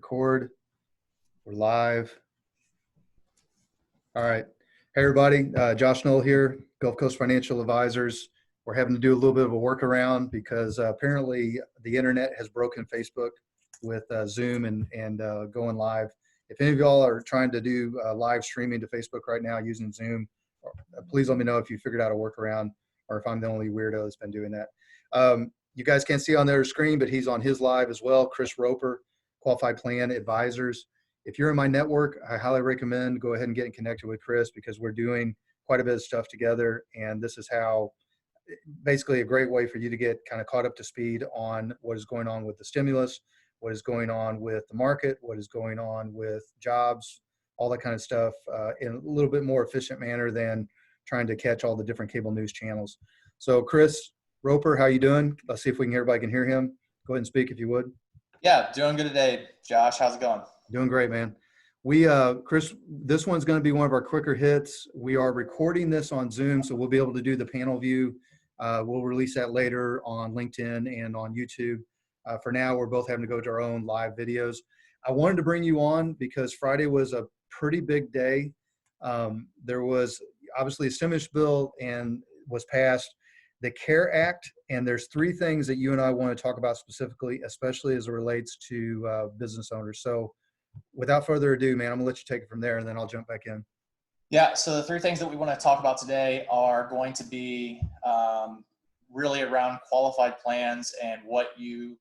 Record. We're live. All right. Hey, everybody. Josh Knoll here, Gulf Coast Financial Advisors. We're having to do a little bit of a workaround because apparently the internet has broken Facebook with Zoom and going live. If any of y'all are trying to do live streaming to Facebook right now using Zoom, please let me know if you figured out a workaround or if I'm the only weirdo that's been doing that. You guys can't see on their screen, but he's on his live as well. Chris Roper, Qualified Plan Advisors. If you're in my network, I highly recommend go ahead and getting connected with Chris because we're doing quite a bit of stuff together. And this is how basically a great way for you to get kind of caught up to speed on what is going on with the stimulus, what is going on with the market, what is going on with jobs, all that kind of stuff in a little bit more efficient manner than trying to catch all the different cable news channels. So Chris Roper, how you doing? Let's see if everybody can hear him. Go ahead and speak if you would. Yeah, doing good today, Josh. How's it going? Doing great, man. Chris, this one's going to be one of our quicker hits. We are recording this on Zoom, so we'll be able to do the panel view. We'll release that later on LinkedIn and on YouTube. For now, we're both having to go to our own live videos. I wanted to bring you on because Friday was a pretty big day. There was obviously a stimulus bill and was passed. The CARE Act, and there's three things that you and I want to talk about specifically, especially as it relates to business owners. So without further ado, man, I'm gonna let you take it from there and then I'll jump back in. Yeah, so the three things that we want to talk about today are going to be really around qualified plans and what the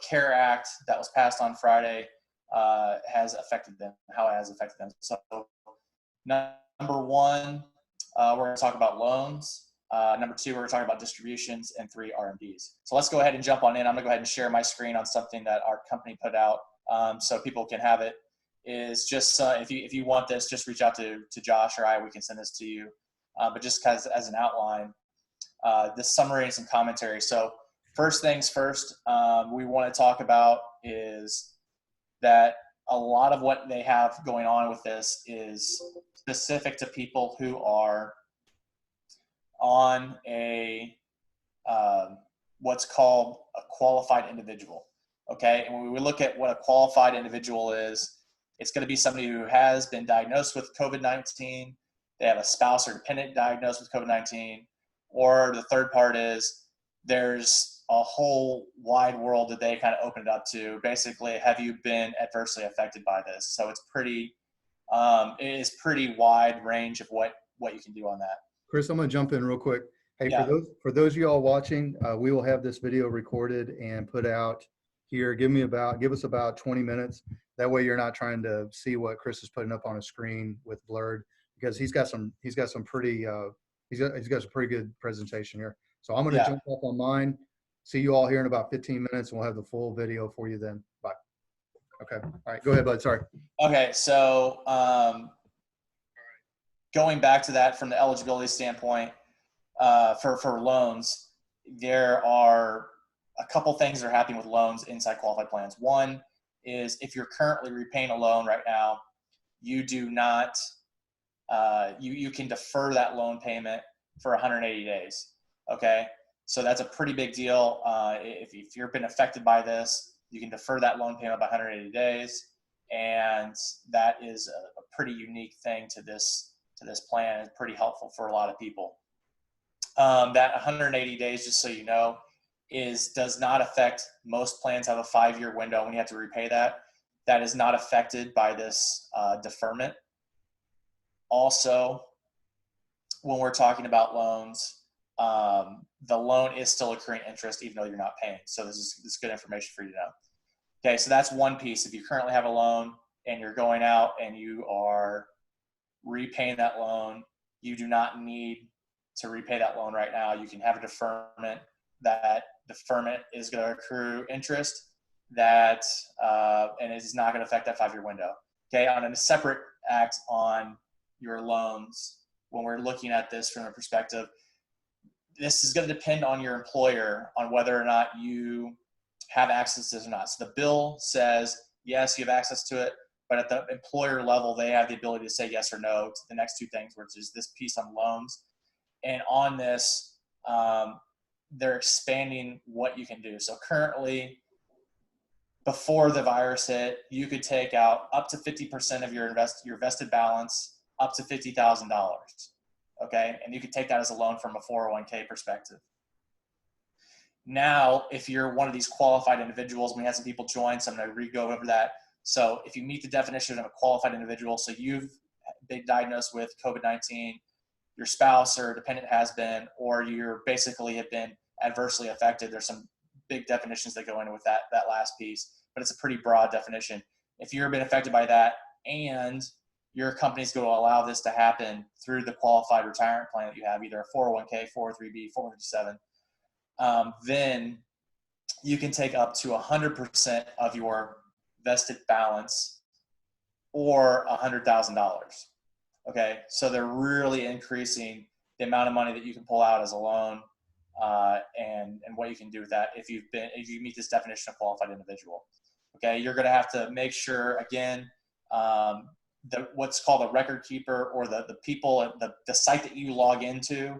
CARE Act that was passed on Friday has affected them, how it has affected them. So number one, we're going to talk about loans. Number two, we're going to talk about distributions, and three, RMDs. So let's go ahead and jump on in. I'm going to go ahead and share my screen on something that our company put out so people can have it. Is just if you want this, just reach out to Josh or we can send this to you. But just as an outline, this summary and some commentary. So first things first, we want to talk about is that a lot of what they have going on with this is specific to people who are on a what's called a qualified individual. Okay, and when we look at what a qualified individual is, it's going to be somebody who has been diagnosed with COVID-19, they have a spouse or dependent diagnosed with COVID-19, or the third part is there's a whole wide world that they kind of opened it up to. Basically, have you been adversely affected by this? So it's pretty, it is pretty wide range of what you can do on that. Chris, I'm going to jump in real quick. Hey, yeah. for those of you all watching, we will have this video recorded and put out here. Give us about 20 minutes. That way you're not trying to see what Chris is putting up on a screen with blurred, because he's got some pretty good presentation here. So I'm going to jump up on mine. See you all here in about 15 minutes and we'll have the full video for you then. Bye. Okay. All right. Go ahead, bud. Sorry. Okay. So, going back to that from the eligibility standpoint, for loans, there are a couple things that are happening with loans inside qualified plans. One is if you're currently repaying a loan right now, you do not, you can defer that loan payment for 180 days. Okay. So that's a pretty big deal. If you've been affected by this, you can defer that loan payment by 180 days. And that is a pretty unique thing to this plan. It's pretty helpful for a lot of people. That 180 days, just so you know, does not affect, most plans have a 5-year window when you have to repay that. That is not affected by this deferment. Also, when we're talking about loans, the loan is still accruing interest even though you're not paying. So this is good information for you to know. Okay, so that's one piece. If you currently have a loan and you're going out and you are repaying that loan, you do not need to repay that loan right now. You can have a deferment. That deferment is going to accrue interest and it is not going to affect that 5-year window. Okay, on a separate act on your loans, when we're looking at this from a perspective, this is going to depend on your employer on whether or not you have access to this or not. So the bill says, yes, you have access to it, but at the employer level, they have the ability to say yes or no to the next two things, which is this piece on loans. And on this, they're expanding what you can do. So currently, before the virus hit, you could take out up to 50% of your vested balance, up to $50,000. Okay. And you could take that as a loan from a 401k perspective. Now, if you're one of these qualified individuals, we had some people join, so I'm going to re-go over that. So if you meet the definition of a qualified individual, so you've been diagnosed with COVID-19, your spouse or dependent has been, or you're basically have been adversely affected. There's some big definitions that go into with that last piece, but it's a pretty broad definition. If you've been affected by that and your company's going to allow this to happen through the qualified retirement plan that you have, either a 401k, 403b, 457, then you can take up to 100% of your vested balance or $100,000. Okay, so they're really increasing the amount of money that you can pull out as a loan, and what you can do with that if you meet this definition of qualified individual. Okay, you're going to have to make sure again, what's called a record keeper, or the people, the site that you log into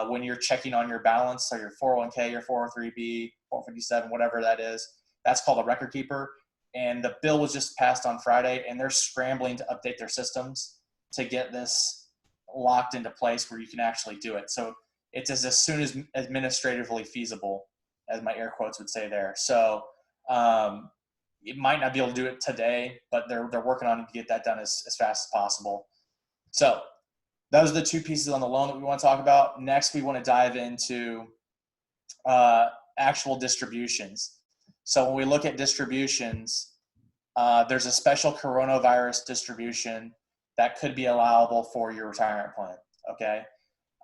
when you're checking on your balance, so your 401k, your 403b, 457, whatever that is, that's called a record keeper. And the bill was just passed on Friday, and they're scrambling to update their systems to get this locked into place where you can actually do it. So it's as soon as administratively feasible, as my air quotes would say there. So it might not be able to do it today, but they're working on to get that done as fast as possible. So those are the two pieces on the loan that we want to talk about. Next, we want to dive into actual distributions. So when we look at distributions, there's a special coronavirus distribution that could be allowable for your retirement plan. Okay.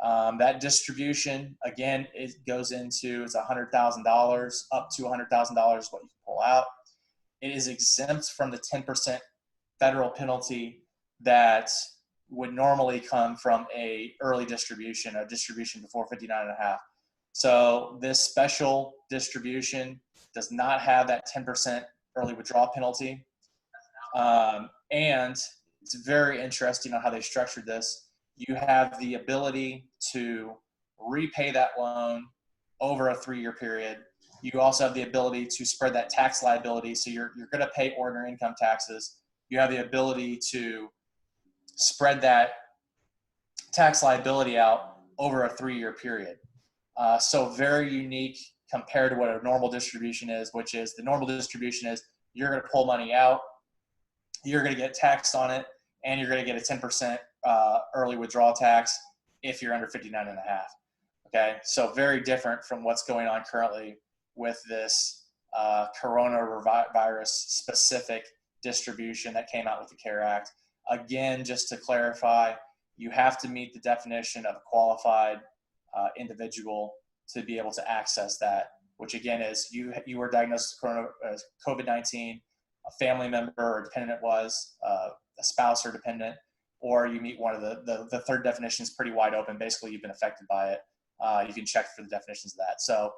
That distribution, again, it goes into, it's $100,000, up to $100,000 is what you can pull out. It is exempt from the 10% federal penalty that would normally come from a early distribution, a distribution before 59.5. So this special distribution does not have that 10% early withdrawal penalty. And it's very interesting on how they structured this. You have the ability to repay that loan over a 3-year period. You also have the ability to spread that tax liability. So you're going to pay ordinary income taxes. You have the ability to spread that tax liability out over a 3-year period. So very unique compared to what a normal distribution is, which is the normal distribution is you're going to pull money out, you're going to get taxed on it, and you're going to get a 10% early withdrawal tax if you're under 59.5. Okay, so very different from what's going on currently with this coronavirus specific distribution that came out with the CARE Act. Again, just to clarify, you have to meet the definition of a qualified individual to be able to access that, which again is you were diagnosed with COVID-19, a family member or dependent was, a spouse or dependent, or you meet one of the third definition is pretty wide open. Basically, you've been affected by it. You can check for the definitions of that. So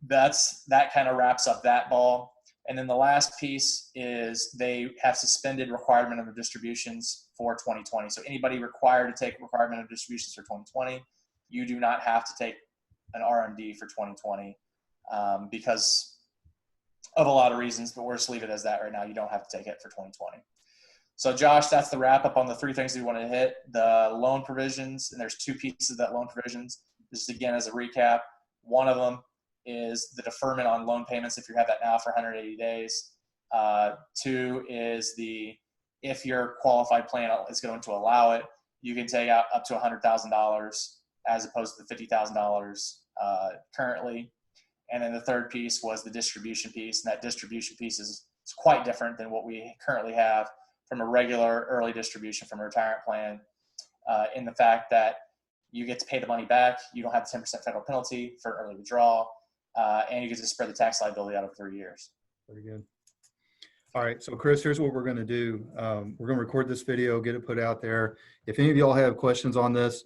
that kind of wraps up that ball. And then the last piece is they have suspended requirement of distributions for 2020. So anybody required to take requirement of distributions for 2020, you do not have to take an RMD for 2020 because of a lot of reasons, but we'll just leave it as that right now. You don't have to take it for 2020. So Josh, that's the wrap up on the 3 things we want to hit. The loan provisions, and there's 2 pieces of that loan provisions. Just again, as a recap, one of them is the deferment on loan payments if you have that now for 180 days. 2 is if your qualified plan is going to allow it, you can take out up to $100,000 as opposed to the $50,000 currently. And then the third piece was the distribution piece, and that distribution piece is quite different than what we currently have from a regular early distribution from a retirement plan, in the fact that you get to pay the money back, you don't have the 10% federal penalty for early withdrawal, and you get to spread the tax liability out over 3 years. Very good. All right, so Chris, here's what we're going to do. We're going to record this video, get it put out there. If any of y'all have questions on this,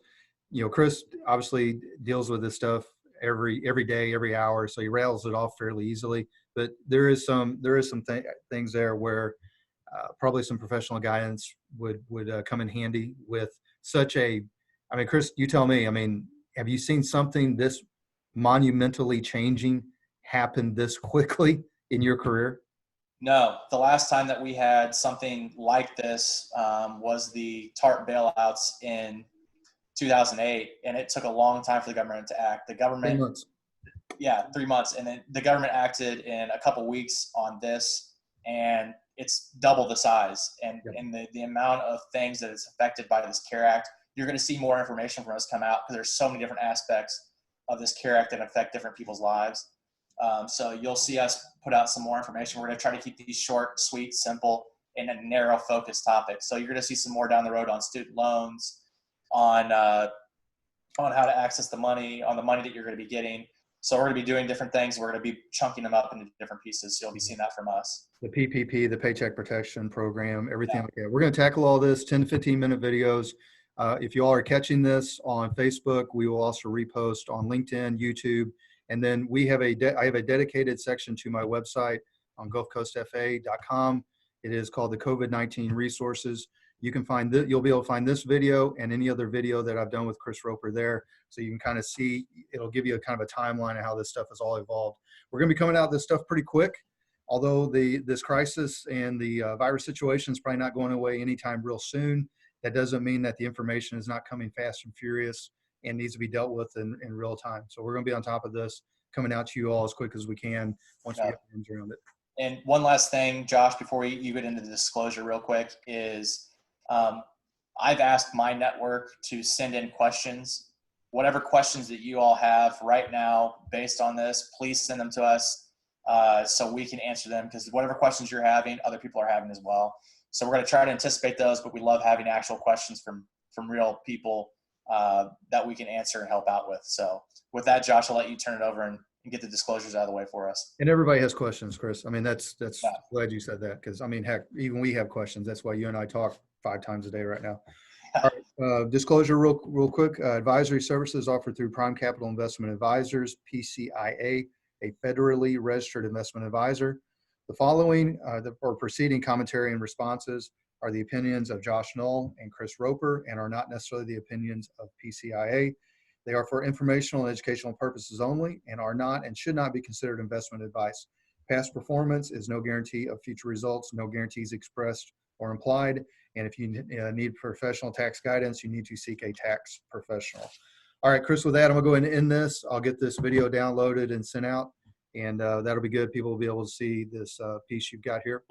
Chris obviously deals with this stuff every day, every hour, so he rattles it off fairly easily. But there is some things there where probably some professional guidance would come in handy with such a. I mean, Chris, you tell me. I mean, have you seen something this monumentally changing happen this quickly in your career? No, the last time that we had something like this was the TARP bailouts in 2008, and it took a long time for the government to act. The 3 government, months. yeah, 3 months, and then the government acted in a couple weeks on this, and it's double the size. And Yep. in the amount of things that is affected by this CARE Act, you're going to see more information from us come out because there's so many different aspects of this CARE Act that affect different people's lives. So you'll see us put out some more information. We're going to try to keep these short, sweet, simple, and a narrow focus topic. So you're going to see some more down the road on student loans, on how to access the money, on the money that you're going to be getting. So we're going to be doing different things. We're going to be chunking them up into different pieces. So you'll be seeing that from us. The PPP, the Paycheck Protection Program, everything like that. We're going to tackle all this 10 to 15 minute videos. If you all are catching this on Facebook, we will also repost on LinkedIn, YouTube. And then I have a dedicated section to my website on gulfcoastfa.com. It is called the COVID-19 resources. You can find that. You'll be able to find this video and any other video that I've done with Chris Roper there. So you can kind of see, it'll give you a kind of a timeline of how this stuff has all evolved. We're going to be coming out with this stuff pretty quick. Although this crisis and the virus situation is probably not going away anytime real soon, that doesn't mean that the information is not coming fast and furious and needs to be dealt with in real time. So we're going to be on top of this, coming out to you all as quick as we can once we get arms around it. And one last thing, Josh, before you get into the disclosure real quick, is I've asked my network to send in questions. Whatever questions that you all have right now based on this, please send them to us so we can answer them, because whatever questions you're having, other people are having as well. So we're going to try to anticipate those, but we love having actual questions from real people that we can answer and help out with. So with that, Josh, I'll let you turn it over and get the disclosures out of the way for us. And everybody has questions, Chris. I mean, that's Yeah. glad you said that, because I mean, heck, even we have questions. That's why you and I talk 5 times a day right now. All right, disclosure real quick. Advisory services offered through Prime Capital Investment Advisors, PCIA, a federally registered investment advisor. The following or preceding commentary and responses are the opinions of Josh Knoll and Chris Roper and are not necessarily the opinions of PCIA. They are for informational and educational purposes only and are not and should not be considered investment advice. Past performance is no guarantee of future results, no guarantees expressed or implied. And if you need professional tax guidance, you need to seek a tax professional. All right, Chris, with that, I'm going to go ahead and end this. I'll get this video downloaded and sent out, and that'll be good. People will be able to see this piece you've got here.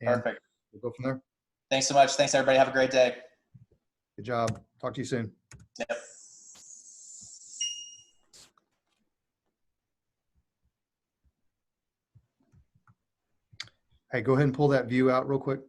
And Perfect. we'll go from there. Thanks so much. Thanks, everybody. Have a great day. Good job. Talk to you soon. Yep. Hey, go ahead and pull that view out real quick.